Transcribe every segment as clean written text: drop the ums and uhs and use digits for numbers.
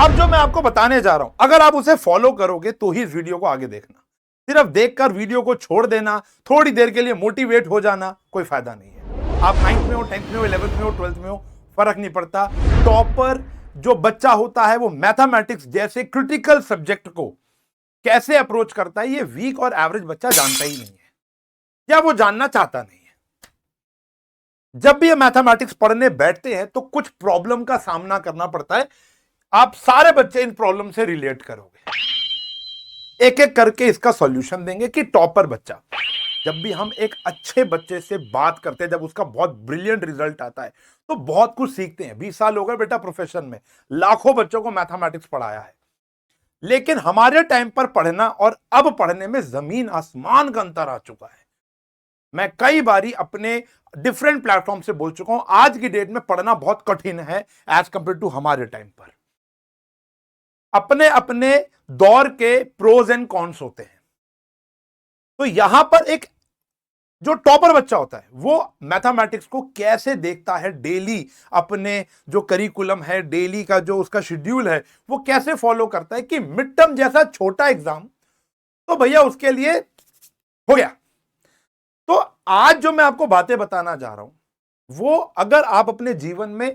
अब जो मैं आपको बताने जा रहा हूं, अगर आप उसे फॉलो करोगे तो ही इस वीडियो को आगे देखना। सिर्फ देखकर वीडियो को छोड़ देना, थोड़ी देर के लिए मोटिवेट हो जाना, कोई फायदा नहीं है। आप 9th में हो, 10th में हो, 11th में हो, 12th में हो, फर्क नहीं पड़ता। टॉपर जो बच्चा होता है वो मैथमेटिक्स जैसे क्रिटिकल सब्जेक्ट को कैसे अप्रोच करता है, ये वीक और एवरेज बच्चा जानता ही नहीं है, या वो जानना चाहता नहीं है। जब भी ये मैथमेटिक्स पढ़ने बैठते हैं तो कुछ प्रॉब्लम का सामना करना पड़ता है। आप सारे बच्चे इन प्रॉब्लम से रिलेट करोगे, एक एक करके इसका सॉल्यूशन देंगे कि टॉपर बच्चा, जब भी हम एक अच्छे बच्चे से बात करते हैं, जब उसका बहुत ब्रिलियंट रिजल्ट आता है तो बहुत कुछ सीखते हैं। 20 साल हो गए बेटा प्रोफेशन में, लाखों बच्चों को मैथमेटिक्स पढ़ाया है, लेकिन हमारे टाइम पर पढ़ना और अब पढ़ने में जमीन आसमान का अंतर आ चुका है। मैं कई बारी अपने डिफरेंट प्लेटफॉर्म से बोल चुका हूं, आज की डेट में पढ़ना बहुत कठिन है एज कंपेयर टू हमारे टाइम पर। अपने अपने दौर के प्रोज एंड कॉन्स होते हैं। तो यहां पर एक जो टॉपर बच्चा होता है वो मैथमेटिक्स को कैसे देखता है, डेली अपने जो करिकुलम है, डेली का जो उसका शेड्यूल है, वो कैसे फॉलो करता है कि मिड टर्म जैसा छोटा एग्जाम तो भैया उसके लिए हो गया। तो आज जो मैं आपको बातें बताना जा रहा हूं वो अगर आप अपने जीवन में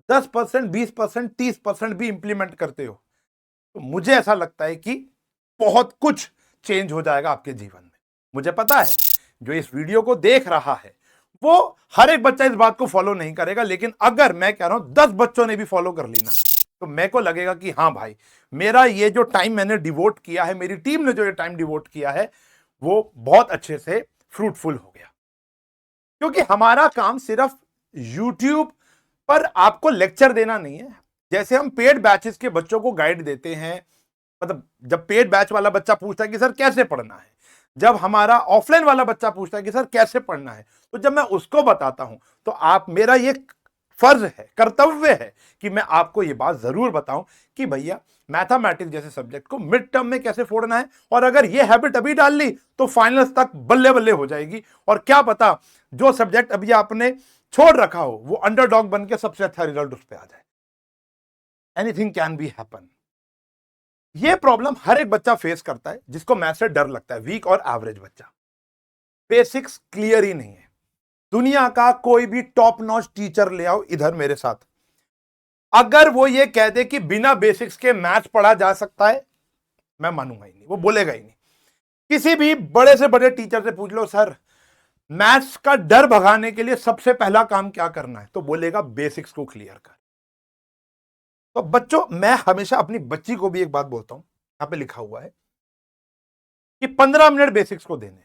10%, 20%, 30% भी इंप्लीमेंट करते हो तो मुझे ऐसा लगता है कि बहुत कुछ चेंज हो जाएगा आपके जीवन में। मुझे पता है जो इस वीडियो को देख रहा है वो हर एक बच्चा इस बात को फॉलो नहीं करेगा, लेकिन अगर मैं कह रहा हूं 10 बच्चों ने भी फॉलो कर ली ना तो मेरे को लगेगा कि हाँ भाई, मेरा ये जो टाइम मैंने डिवोट किया है, मेरी टीम ने जो ये टाइम डिवोट किया है वो बहुत अच्छे से फ्रूटफुल हो गया। क्योंकि हमारा काम सिर्फ YouTube पर आपको लेक्चर देना नहीं है। जैसे हम पेड बैचेस के बच्चों को गाइड देते हैं, मतलब जब पेड बैच वाला बच्चा पूछता है कि सर कैसे पढ़ना है, जब हमारा ऑफलाइन वाला बच्चा पूछता है कि सर कैसे पढ़ना है, तो जब मैं उसको बताता हूं तो आप, मेरा ये फर्ज है, कर्तव्य है कि मैं आपको ये बात जरूर बताऊं कि भैया मैथमेटिक्स जैसे सब्जेक्ट को मिड टर्म में कैसे फोड़ना है। और अगर ये हैबिट अभी डाल ली तो फाइनल्स तक बल्ले बल्ले हो जाएगी, और क्या पता जो सब्जेक्ट अभी आपने छोड़ रखा हो वो अंडरडॉग बन के सबसे अच्छा रिजल्ट उस पर आ जाए। Anything can be happen. ये प्रॉब्लम हर एक बच्चा फेस करता है जिसको मैथ से डर लगता है, वीक और एवरेज बच्चा। बेसिक्स क्लियर ही नहीं है। दुनिया का कोई भी टॉप नॉच टीचर ले आओ इधर मेरे साथ, अगर वो ये कह दे कि बिना बेसिक्स के मैथ पढ़ा जा सकता है, मैं मानूंगा ही नहीं, वो बोलेगा ही नहीं। किसी भी बड़े से बड़े टीचर से पूछ लो सर मैथ्स का डर भगाने के लिए सबसे पहला काम क्या करना है, तो बोलेगा बेसिक्स को क्लियर कर। तो बच्चों, मैं हमेशा अपनी बच्ची को भी एक बात बोलता हूं, यहां पे लिखा हुआ है कि 15 मिनट बेसिक्स को देने।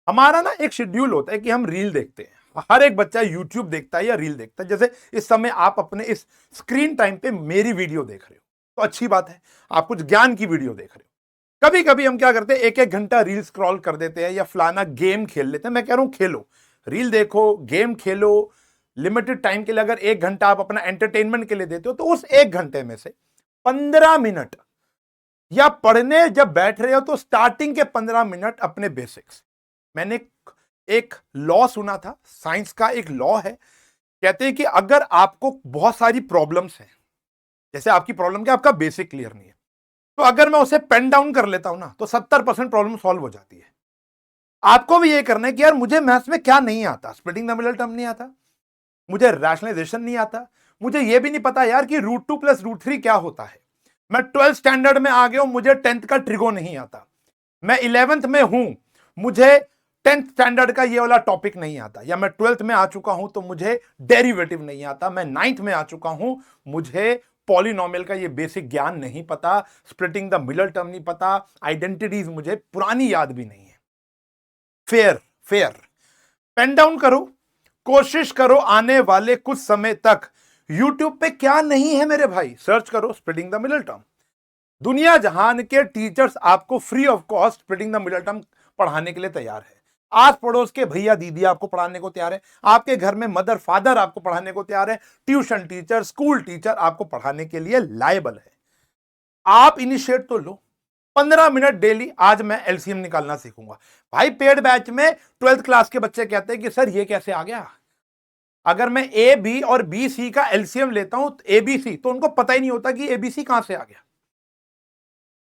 हमारा ना एक शेड्यूल होता है कि हम रील देखते हैं, हर एक बच्चा यूट्यूब देखता है या रील देखता है। जैसे इस समय आप अपने इस स्क्रीन टाइम पे मेरी वीडियो देख रहे हो तो अच्छी बात है, आप कुछ ज्ञान की वीडियो देख रहे हो। कभी कभी हम क्या करते हैं, एक एक घंटा रील स्क्रॉल कर देते हैं या फलाना गेम खेल लेते हैं। मैं कह रहा हूं खेलो, रील देखो, गेम खेलो, लिमिटेड टाइम के लिए अगर 1 घंटा आप अपना एंटरटेनमेंट के लिए देते हो तो उस 1 घंटे में से 15 मिनट या पढ़ने जब बैठ रहे हो तो स्टार्टिंग के 15 मिनट अपने बेसिक्स। मैंने एक लॉ सुना था, साइंस का एक लॉ है, कहते हैं कि अगर आपको बहुत सारी प्रॉब्लम्स हैं, जैसे आपकी प्रॉब्लम क्या, आपका बेसिक क्लियर नहीं है, तो अगर मैं उसे पेन डाउन कर लेता हूं ना तो 70% प्रॉब्लम सॉल्व हो जाती है। आपको भी ये करना है कि यार मुझे मैथ्स में क्या नहीं आता, स्प्लिटिंग द मिडल टर्म नहीं आता, मुझे रैशनलाइजेशन नहीं आता, मुझे ये भी नहीं पता यार कि √2 + √3 क्या होता है, मैं 12th स्टैंडर्ड में आ गया हूं, मुझे 10th का ट्रिगो नहीं आता, मैं 11th में हूं, मुझे 10th स्टैंडर्ड का ये वाला टॉपिक नहीं आता, या मैं 12th में आ चुका हूं तो मुझे डेरिवेटिव नहीं आता, मैं 9th में आ चुका हूं, मुझे पॉलिनोमियल का ये बेसिक ज्ञान नहीं पता, स्प्लिटिंग द मिडल टर्म नहीं पता, आइडेंटिटीज मुझे पुरानी याद भी नहीं है। फेयर फेयर, पेन डाउन करो, कोशिश करो आने वाले कुछ समय तक यूट्यूब पे क्या नहीं है मेरे भाई, सर्च करो स्प्लिटिंग द मिडल टर्म। दुनिया जहान के टीचर्स आपको free of cost splitting the middle term पढ़ाने के लिए तैयार है। आस पड़ोस के भैया दीदी आपको पढ़ाने को तैयार है, आपके घर में मदर फादर आपको पढ़ाने को तैयार है, ट्यूशन टीचर, स्कूल टीचर आपको पढ़ाने के लिए लायबल है। आप इनिशिएट तो लो, 15 मिनट डेली। आज मैं एलसीएम निकालना सीखूंगा भाई। पेड बैच में 12th क्लास के बच्चे कहते हैं कि सर ये कैसे आ गया, अगर मैं ए बी और बी सी का एलसीएम लेता हूं एबीसी, तो उनको पता ही नहीं होता कि एबीसी कहां से आ गया।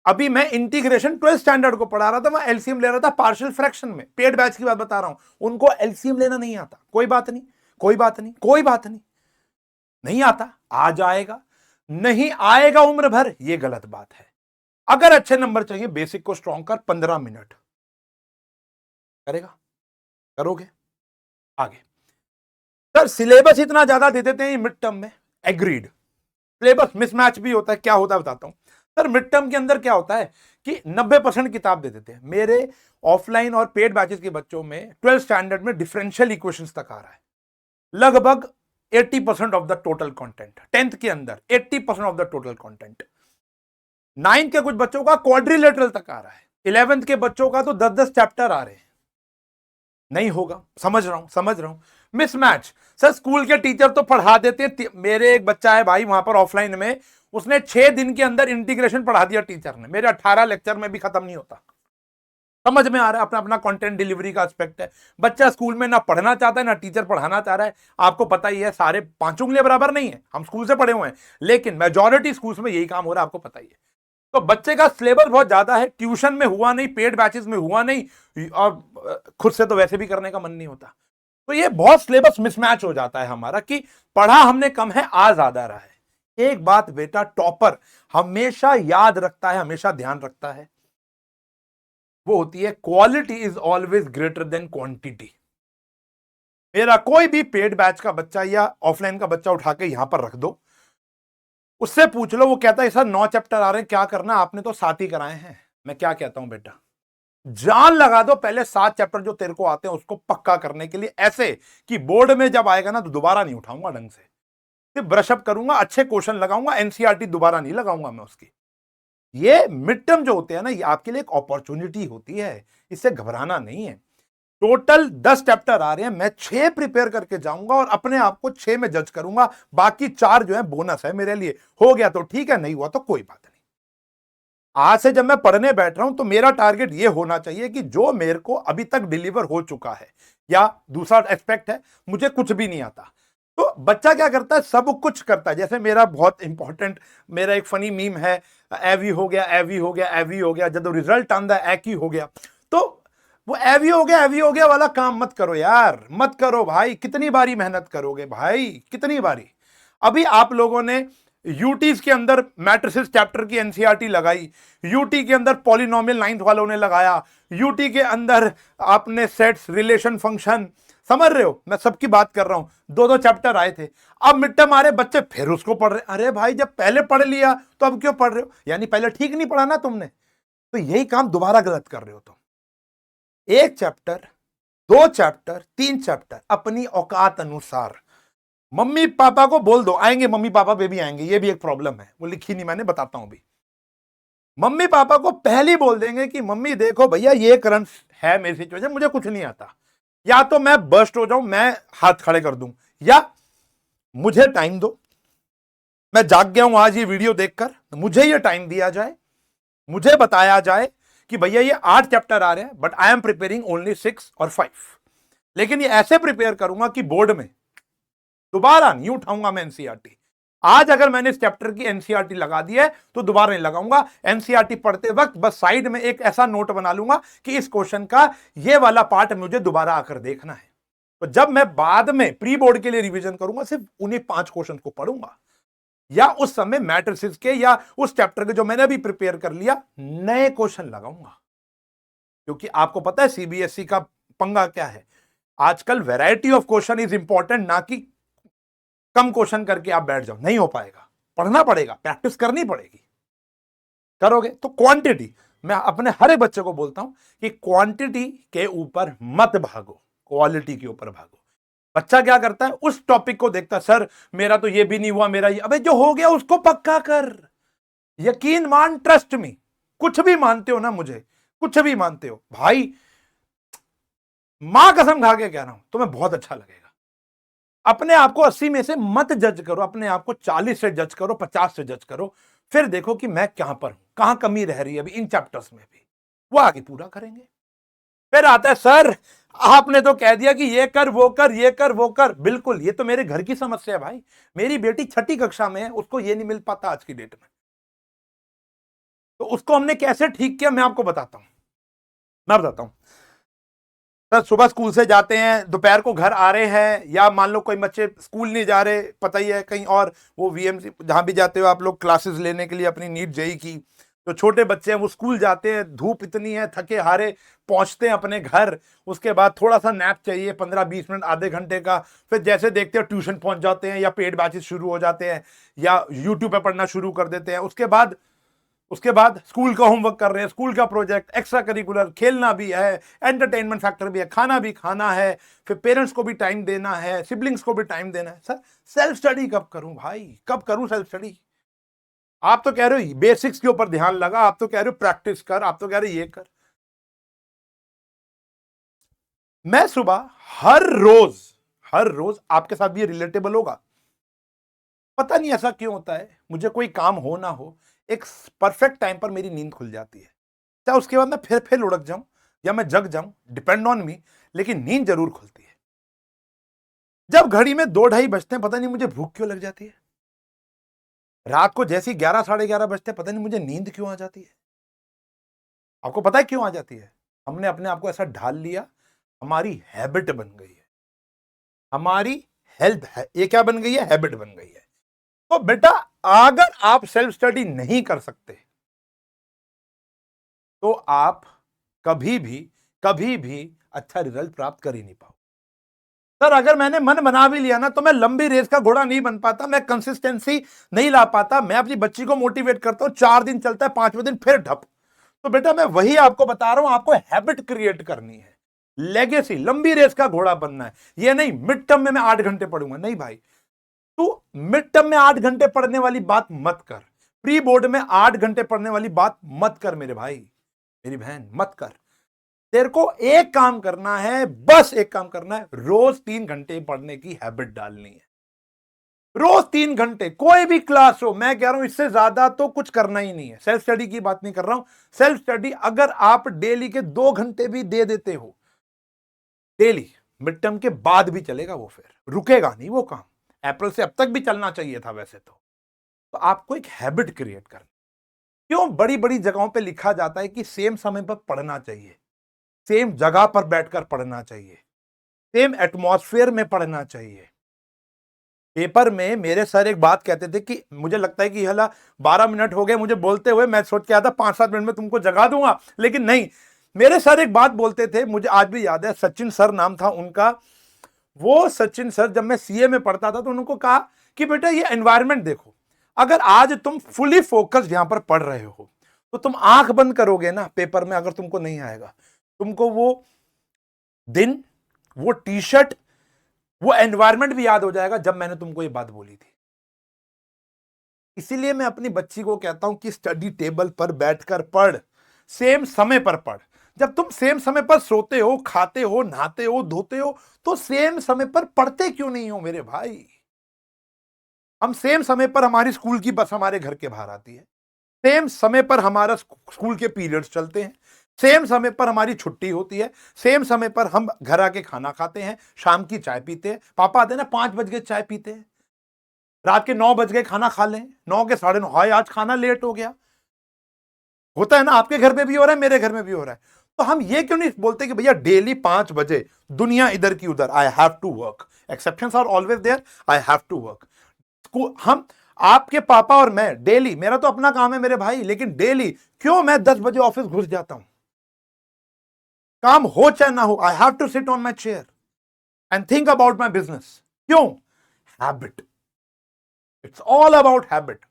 अभी मैं इंटीग्रेशन 12th स्टैंडर्ड को पढ़ा रहा था, मैं एलसीएम ले रहा था पार्शियल फ्रैक्शन में, पेड बैच की बात बता रहा हूं, उनको एलसीएम लेना नहीं आता। कोई बात नहीं, कोई बात नहीं, कोई बात नहीं, नहीं आता, आ जाएगा, नहीं आएगा उम्र भर, यह गलत बात है। अगर अच्छे नंबर चाहिए, बेसिक को स्ट्रॉन्ग कर, 15 मिनट करेगा, करोगे, आगे। सर सिलेबस इतना ज्यादा दे देते हैं मिड टर्म में, एग्रीड। सिलेबस मिसमैच भी होता है, क्या होता है बताता हूं। सर मिड टर्म के अंदर क्या होता है कि 90% किताब दे देते हैं। मेरे ऑफलाइन और पेड बैचेस के बच्चों में 12th स्टैंडर्ड में डिफरेंशियल इक्वेशंस तक आ रहा है, लगभग 80% of the total content. 10th के अंदर 80% of the total content. 9th के कुछ बच्चों का क्वाड्रिलेटरल तक आ रहा है, 11th के बच्चों का तो 10-10 चैप्टर आ रहे हैं। नहीं होगा, समझ रहा हूं, मिसमैच। सर स्कूल के टीचर तो पढ़ा देते हैं, मेरे एक बच्चा है भाई वहां पर ऑफलाइन में, उसने 6 दिन के अंदर इंटीग्रेशन पढ़ा दिया टीचर ने, मेरे 18 लेक्चर में भी खत्म नहीं होता। समझ में आ रहा है, अपना अपना कंटेंट डिलीवरी का एस्पेक्ट है। बच्चा स्कूल में ना पढ़ना चाहता है ना टीचर पढ़ाना चाह रहा है। आपको पता ही है, सारे 5 उंगलियां बराबर नहीं है, हम स्कूल से पढ़े हुए हैं, लेकिन मेजॉरिटी स्कूल्स में यही काम हो रहा है, आपको पता ही है। तो बच्चे का सिलेबस बहुत ज्यादा है, ट्यूशन में हुआ नहीं, पेड बैचेस में हुआ नहीं, और खुद से तो वैसे भी करने का मन नहीं होता। तो ये बहुत सिलेबस मिसमैच हो जाता है हमारा कि पढ़ा हमने कम है, आ ज्यादा रहा है। एक बात बेटा टॉपर हमेशा याद रखता है, हमेशा ध्यान रखता है, वो होती है quality is always greater than quantity. मेरा कोई भी पेड बैच का बच्चा या ऑफलाइन का बच्चा उठा के यहां पर रख दो, उससे पूछ लो, वो कहता है सर 9 चैप्टर आ रहे हैं, क्या करना, आपने तो 7 ही कराए हैं। मैं क्या कहता हूं बेटा, जान लगा दो पहले 7 चैप्टर जो तेरे को आते हैं उसको पक्का करने के लिए, ऐसे कि बोर्ड में जब आएगा ना तो दोबारा नहीं उठाऊंगा, ढंग से सिर्फ ब्रशअप करूंगा, अच्छे क्वेश्चन लगाऊंगा, एनसीईआरटी दोबारा नहीं लगाऊंगा मैं उसकी। ये मिड टर्म जो होते हैं ना, ये आपके लिए एक अपॉर्चुनिटी होती है, इससे घबराना नहीं है। टोटल 10 चैप्टर आ रहे हैं, मैं 6 प्रिपेयर करके जाऊंगा और अपने आप को 6 में जज करूंगा, बाकी 4 जो है बोनस है मेरे लिए। हो गया तो ठीक है, नहीं हुआ तो कोई बात नहीं। आज से जब मैं पढ़ने बैठ रहा हूं तो मेरा टारगेट ये होना चाहिए कि जो मेरे को अभी तक डिलीवर हो चुका है, या दूसरा एस्पेक्ट है मुझे कुछ भी नहीं आता, तो बच्चा क्या करता है, सब कुछ करता है। जैसे मेरा बहुत इंपॉर्टेंट, मेरा एक फनी मीम है, एवी हो गया, एवी हो गया, एवी हो गया, जब रिजल्ट आंदा एकी हो गया। तो वो एवी हो गया वाला काम मत करो यार, मत करो भाई। कितनी बारी मेहनत करोगे भाई, कितनी बारी। अभी आप लोगों ने यूटीज के अंदर मैट्रिसेस चैप्टर की एनसीईआरटी लगाई, यूटी के अंदर पॉलिनोमियल 9th वालों ने लगाया, यूटी के अंदर आपने सेट्स, रिलेशन, फंक्शन, समझ रहे हो, मैं सबकी बात कर रहा हूं। 2-2 चैप्टर आए थे, अब मिड टर्म आ रहे, बच्चे फिर उसको पढ़ रहे। अरे भाई जब पहले पढ़ लिया तो अब क्यों पढ़ रहे हो, यानी पहले ठीक नहीं पढ़ा ना तुमने, तो यही काम दोबारा गलत कर रहे हो तुम। 1 चैप्टर, 2 चैप्टर, 3 चैप्टर अपनी औकात अनुसार। मम्मी पापा को बोल दो, आएंगे मम्मी पापा बेबी आएंगे, ये भी एक प्रॉब्लम है, वो लिखी नहीं मैंने, बताता हूं अभी। मम्मी पापा को पहले ही बोल देंगे कि मम्मी देखो भैया ये करंट है मेरी सिचुएशन, मुझे कुछ नहीं आता, या तो मैं बर्स्ट हो जाऊं, मैं हाथ खड़े कर दूं, या मुझे टाइम दो, मैं जाग गया हूं आज ये वीडियो देखकर, मुझे ये टाइम दिया जाए, मुझे बताया जाए कि भैया ये 8 चैप्टर आ रहे हैं, but I am preparing only 6 और 5। लेकिन ये ऐसे प्रिपेयर करूंगा कि बोर्ड में दोबारा नहीं उठाऊंगा मैं एनसीईआरटी। आज अगर मैंने इस चैप्टर की एनसीईआरटी लगा दी है तो दोबारा नहीं लगाऊंगा। एनसीईआरटी पढ़ते वक्त बस साइड में एक ऐसा नोट बना लूंगा कि इस क्वेश्चन का ये वाला पार्ट मुझे दोबारा आकर देखना है। तो जब मैं बाद में प्री बोर्ड के लिए रिवीजन करूंगा, सिर्फ उन्हीं 5 क्वेश्चन को पढ़ूंगा, या उस समय मैट्रिसेस के या उस चैप्टर के जो मैंने अभी प्रिपेयर कर लिया नए क्वेश्चन लगाऊंगा। क्योंकि आपको पता है सीबीएसई का पंगा क्या है, आजकल variety of question is important, ना कि कम क्वेश्चन करके आप बैठ जाओ, नहीं हो पाएगा, पढ़ना पड़ेगा, प्रैक्टिस करनी पड़ेगी। करोगे तो क्वांटिटी, मैं अपने हर एक बच्चे को बोलता हूं कि क्वांटिटी के ऊपर मत भागो, क्वालिटी के ऊपर भागो। बच्चा क्या करता है, उस टॉपिक को देखता है, सर मेरा तो ये भी नहीं हुआ, मेरा ये, अबे जो हो गया उसको पक्का कर, यकीन मान, ट्रस्ट मी। कुछ भी मानते हो ना मुझे, कुछ भी मानते हो भाई, मां कसम खा के कह रहा हूं, तुम्हें बहुत अच्छा लगेगा। अपने आप को 80 में से मत जज करो, अपने आप को 40 से जज करो, 50 से जज करो, फिर देखो कि मैं कहां पर हूं, कहां कमी रह रही है अभी इन चैप्टर्स में भी, वो आगे पूरा करेंगे। फिर आता है सर आपने तो कह दिया कि ये कर वो कर ये कर वो कर। बिल्कुल, ये तो मेरे घर की समस्या है भाई। मेरी बेटी 6ठी कक्षा में है, उसको ये नहीं मिल पाता आज की डेट में। तो उसको हमने कैसे ठीक किया मैं आपको बताता हूं। मैं बताता हूं सर, सुबह स्कूल से जाते हैं, दोपहर को घर आ रहे हैं, या मान लो कोई बच्चे स्कूल नहीं जा रहे, पता ही है कहीं और वो वीएमसी जहां भी जाते हो आप लोग क्लासेस लेने के लिए अपनी नीट जेई की, तो छोटे बच्चे हैं वो स्कूल जाते हैं, धूप इतनी है, थके हारे पहुंचते हैं अपने घर। उसके बाद थोड़ा सा नैप चाहिए, 15-20 मिनट आधे घंटे का। फिर जैसे देखते हो ट्यूशन पहुंच जाते हैं, या पेड बैचेस शुरू हो जाते हैं, या यूट्यूब पे पढ़ना शुरू कर देते हैं। उसके बाद स्कूल का होमवर्क कर रहे हैं, स्कूल का प्रोजेक्ट, एक्स्ट्रा करिकुलर, खेलना भी है, एंटरटेनमेंट फैक्टर भी है, खाना भी खाना है, फिर पेरेंट्स को भी टाइम देना है, सिबलिंग्स को भी टाइम देना है। सर सेल्फ स्टडी कब करूं भाई, कब करूं सेल्फ स्टडी? आप तो कह रहे हो बेसिक्स के ऊपर ध्यान लगा, आप तो कह रहे हो प्रैक्टिस कर, आप तो कह रहे हो ये कर। मैं सुबह हर रोज आपके साथ भी ये रिलेटेबल होगा। पता नहीं ऐसा क्यों होता है, मुझे कोई काम हो ना हो, एक परफेक्ट टाइम पर मेरी नींद खुल जाती है। चाहे उसके बाद मैं फिर लुढ़क जाऊं या मैं जग जाऊं, डिपेंड ऑन मी, लेकिन नींद जरूर खुलती है। जब घड़ी में 2-2:30 बजते हैं, पता नहीं मुझे भूख क्यों लग जाती है। रात को जैसे ही 11-11:30 बजते हैं, पता नहीं मुझे नींद क्यों आ जाती है। आपको पता है क्यों आ जाती है? हमने अपने आप को ऐसा ढाल लिया, हमारी हैबिट बन गई है। हमारी हेल्थ है, ये क्या बन गई है? हैबिट बन गई है। तो बेटा, अगर आप सेल्फ स्टडी नहीं कर सकते तो आप कभी भी अच्छा रिजल्ट प्राप्त कर ही नहीं पाओ। सर अगर मैंने मन बना भी लिया ना, तो मैं लंबी रेस का घोड़ा नहीं बन पाता, मैं कंसिस्टेंसी नहीं ला पाता। मैं अपनी बच्ची को मोटिवेट करता हूं, 4 दिन चलता है, 5वें दिन फिर ठप। तो बेटा मैं वही आपको बता रहा हूं, आपको हैबिट क्रिएट करनी है, लेगेसी, लंबी रेस का घोड़ा बनना है। ये नहीं मिड टर्म में मैं 8 घंटे पढ़ूंगा, नहीं भाई। तू मिड टर्म में 8 घंटे पढ़ने वाली बात मत कर, प्री बोर्ड में 8 घंटे पढ़ने वाली बात मत कर मेरे भाई, मेरी बहन, मत कर। तेरे को एक काम करना है, बस एक काम करना है, रोज 3 घंटे पढ़ने की हैबिट डालनी है। रोज 3 घंटे, कोई भी क्लास हो, मैं कह रहा हूं इससे ज्यादा तो कुछ करना ही नहीं है। सेल्फ स्टडी की बात नहीं कर रहा हूं। सेल्फ स्टडी अगर आप डेली के 2 घंटे भी दे देते हो, डेली, मिड टर्म के बाद भी चलेगा, वो फिर रुकेगा नहीं वो काम। अप्रैल से अब तक भी चलना चाहिए था वैसे तो आपको एक हैबिट क्रिएट करना। क्यों बड़ी बड़ी जगहों पे लिखा जाता है कि सेम समय पर पढ़ना चाहिए, सेम जगह पर बैठकर पढ़ना चाहिए, सेम एटमॉस्फेयर में पढ़ना चाहिए। पेपर में मेरे सर एक बात कहते थे कि मुझे लगता है कि हला 12 मिनट हो गए मुझे बोलते हुए, मैं सोच के आता 5-7 मिनट में तुमको जगा दूंगा, लेकिन नहीं। मेरे सर एक बात बोलते थे, मुझे आज भी याद है, सचिन सर नाम था उनका। वो सचिन सर, जब मैं सीए में पढ़ता था तो उनको कहा कि बेटा ये एनवायरनमेंट देखो, अगर आज तुम फुली फोकस्ड यहां पर पढ़ रहे हो, तो तुम आंख बंद करोगे ना पेपर में, अगर तुमको नहीं आएगा, तुमको वो दिन, वो टी शर्ट, वो एनवायरनमेंट भी याद हो जाएगा जब मैंने तुमको ये बात बोली थी। इसीलिए मैं अपनी बच्ची को कहता हूं कि स्टडी टेबल पर बैठकर पढ़, सेम समय पर पढ़। जब तुम सेम समय पर सोते हो, खाते हो, नहाते हो, धोते हो, तो सेम समय पर पढ़ते क्यों नहीं हो मेरे भाई? हम सेम समय पर, हमारी स्कूल की बस हमारे घर के बाहर आती है, सेम समय पर हमारा स्कूल के पीरियड्स चलते हैं, सेम समय पर हमारी छुट्टी होती है, सेम समय पर हम घर आके खाना खाते हैं, शाम की चाय पीते हैं। पापा आते हैं ना, 5 बज गए चाय पीते हैं, रात के 9 बज गए खाना खा लें, 9 के 9:30, हाय आज खाना लेट हो गया। होता है ना, आपके घर में भी हो रहा है, मेरे घर में भी हो रहा है। तो हम ये क्यों नहीं बोलते कि भैया डेली 5 बजे, दुनिया इधर की उधर, I have to work, exceptions are always there, I have to work. हम, आपके पापा और मैं डेली, मेरा तो अपना काम है मेरे भाई, लेकिन डेली क्यों मैं 10 बजे ऑफिस घुस जाता हूं? काम हो चाहे ना हो, I have to sit on my chair and think about my business. क्यों? Habit. It's all about habit.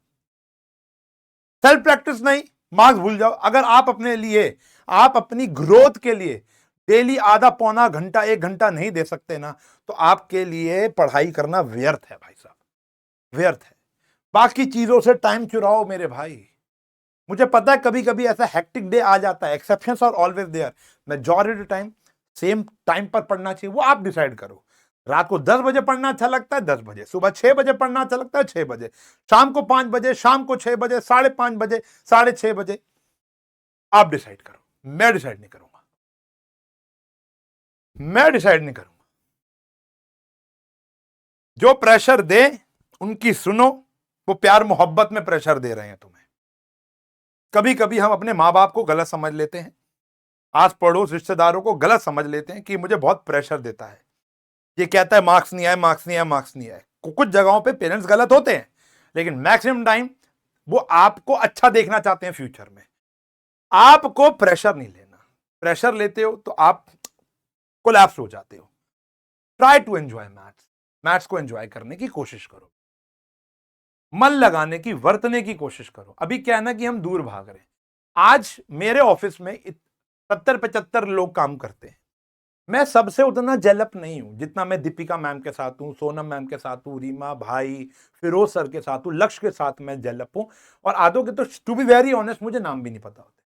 Self practice नहीं, मार्क्स भूल जाओ। अगर आप अपने लिए, आप अपनी ग्रोथ के लिए डेली आधा पौना घंटा, 1 घंटा नहीं दे सकते ना, तो आपके लिए पढ़ाई करना व्यर्थ है भाई साहब, व्यर्थ है। बाकी चीजों से टाइम चुराओ मेरे भाई। मुझे पता है कभी कभी ऐसा हेक्टिक डे आ जाता है, exceptions are always there. Majority time same time पर पढ़ना चाहिए, वो आप डिसाइड करो। रात को 10 बजे पढ़ना अच्छा लगता है 10 बजे, सुबह 6 बजे पढ़ना अच्छा लगता है 6 बजे, शाम को 5 बजे, शाम को 6 बजे, 5:30 बजे, 6:30 बजे, आप डिसाइड करो, मैं डिसाइड नहीं करूंगा। मैं डिसाइड नहीं करूंगा। जो प्रेशर दे उनकी सुनो, वो प्यार मोहब्बत में प्रेशर दे रहे हैं तुम्हें। कभी कभी हम अपने माँ बाप को गलत समझ लेते हैं, आस पड़ोस रिश्तेदारों को गलत समझ लेते हैं कि मुझे बहुत प्रेशर देता है, ये कहता है मार्क्स नहीं आए, मार्क्स नहीं आए, मार्क्स नहीं आए। कुछ जगहों पे पेरेंट्स गलत होते हैं, लेकिन मैक्सिमम टाइम वो आपको अच्छा देखना चाहते हैं फ्यूचर में। आपको प्रेशर नहीं लेना। प्रेशर लेते हो तो आप कोलैप्स हो जाते हो। Try to enjoy maths. Maths को एंजॉय करने की कोशिश करो, मन लगाने की, वर्तने की कोशिश करो। अभी क्या है ना कि हम दूर भाग रहे हैं। आज मेरे ऑफिस में 70-75 लोग काम करते हैं। मैं सबसे उतना जेलअप नहीं हूं जितना मैं दीपिका मैम के साथ हूं, सोनम मैम के साथ हूं, रीमा भाई, फिरोज सर के साथ हूं, लक्ष्य के साथ मैं जेलअप हूं। और आधों के तो टू बी वेरी ऑनेस्ट मुझे नाम भी नहीं पता होते।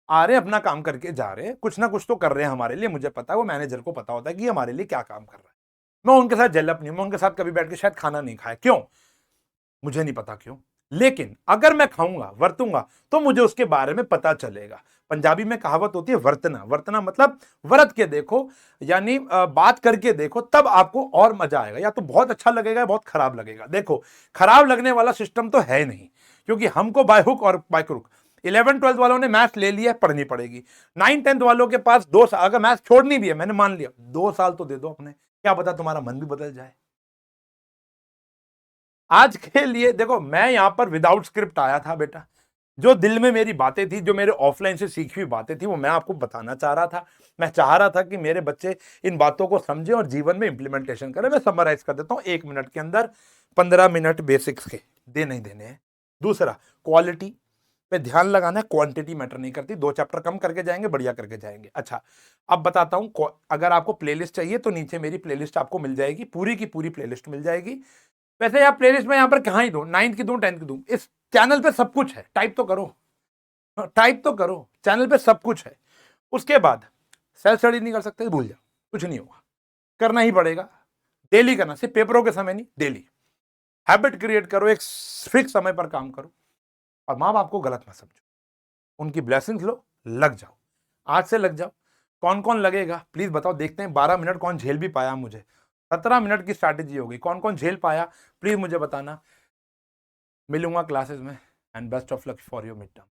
आ रहे अपना काम करके जा रहे हैं, कुछ ना कुछ तो कर रहे हैं हमारे लिए। मुझे पता है, वो मैनेजर को पता होता है कि हमारे लिए क्या काम कर रहा है। मैं उनके साथ जेलअप नहीं, मैं उनके साथ कभी बैठ के शायद खाना नहीं खाया। क्यों? मुझे नहीं पता क्यों। लेकिन अगर मैं खाऊंगा, वर्तूंगा, तो मुझे उसके बारे में पता चलेगा। पंजाबी में कहावत होती है वर्तना। वर्तना मतलब वरत के देखो, यानी बात करके देखो, तब आपको और मजा आएगा। या तो बहुत अच्छा लगेगा या बहुत खराब लगेगा। देखो, खराब लगने वाला सिस्टम तो है नहीं, क्योंकि हमको बाय हुक और बाय क्रुक 11th-12th वालों ने मैथ्स ले लिया, पढ़नी पड़ेगी। 9th-10th वालों के पास 2 साल, अगर मैथ्स छोड़नी भी है, मैंने मान लिया 2 साल तो दे दो अपने, क्या पता तुम्हारा मन भी बदल जाए। आज के लिए देखो, मैं यहां पर विदाउट स्क्रिप्ट आया था बेटा। जो दिल में मेरी बातें थी, जो मेरे ऑफलाइन से सीखी हुई बातें थी, वो मैं आपको बताना चाह रहा था। मैं चाह रहा था कि मेरे बच्चे इन बातों को समझें और जीवन में इंप्लीमेंटेशन करें। मैं समराइज कर देता हूं 1 मिनट के अंदर। 15 मिनट बेसिक्स के दे नहीं देने हैं। दूसरा, क्वालिटी पे ध्यान लगाना है, क्वांटिटी मैटर नहीं करती। 2 चैप्टर कम करके जाएंगे, बढ़िया करके जाएंगे। अच्छा, अब बताता हूं, अगर आपको प्लेलिस्ट चाहिए तो नीचे मेरी प्लेलिस्ट आपको मिल जाएगी, पूरी की पूरी प्लेलिस्ट मिल जाएगी। वैसे आप प्लेलिस्ट में यहां पर कहां ही दूं, 9th की दूं, 10th की दूं, इस चैनल पे सब कुछ है। टाइप तो करो, टाइप तो करो, चैनल पे सब कुछ है। उसके बाद सेल्फ स्टडी नहीं कर सकते, भूल जाओ, कुछ नहीं होगा। करना ही पड़ेगा, डेली करना, सिर्फ पेपरों के समय नहीं, डेली। हैबिट क्रिएट करो, एक फिक्स समय पर काम करो। और माँ बाप को गलत मत समझो, उनकी ब्लेसिंग्स लो, लग जाओ, आज से लग जाओ। कौन कौन लगेगा प्लीज बताओ, देखते हैं 12 मिनट कौन झेल भी पाया। मुझे 17 मिनट की स्ट्रैटेजी होगी, कौन कौन झेल पाया प्लीज मुझे बताना। मिलूंगा क्लासेस में, and best of luck for your mid term.